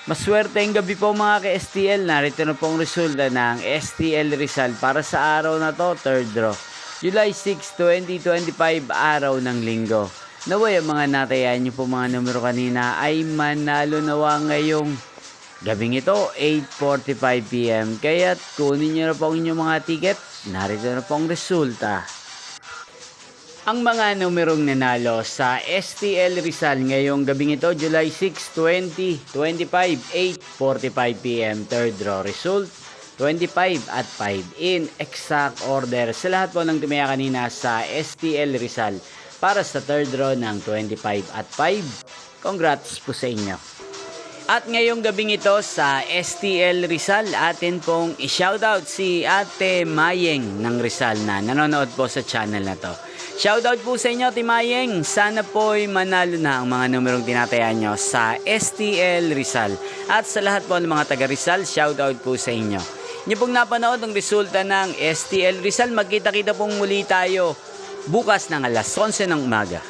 Maswerteng gabi po mga ka-STL. Narito na pong resulta ng STL Rizal para sa araw na to, third draw. July 6, 2025, araw ng linggo. Naway ang mga natayaan nyo po mga numero kanina ay manalo nawa ngayong gabing ito, 8:45 PM. Kaya't kunin nyo na po ang inyong mga ticket. Narito na pong resulta. Ang mga numerong nanalo sa STL Rizal ngayong gabing ito, July 6, 2025, 8:45 PM. Third draw result, 25 at 5 in exact order sa lahat po ng tumaya kanina sa STL Rizal para sa third draw ng 25 at 5. Congrats po sa inyo. At ngayong gabing ito sa STL Rizal, atin pong i-shoutout si Ate Mayeng ng Rizal na nanonood po sa channel na to. Shoutout po sa inyo, Ate Mayeng. Sana po'y manalo na ang mga numerong tinatayaan nyo sa STL Rizal. At sa lahat po ng mga taga Rizal, shoutout po sa inyo. Inyo pong napanood ang resulta ng STL Rizal. Magkita-kita pong muli tayo bukas ng alas 11 ng umaga.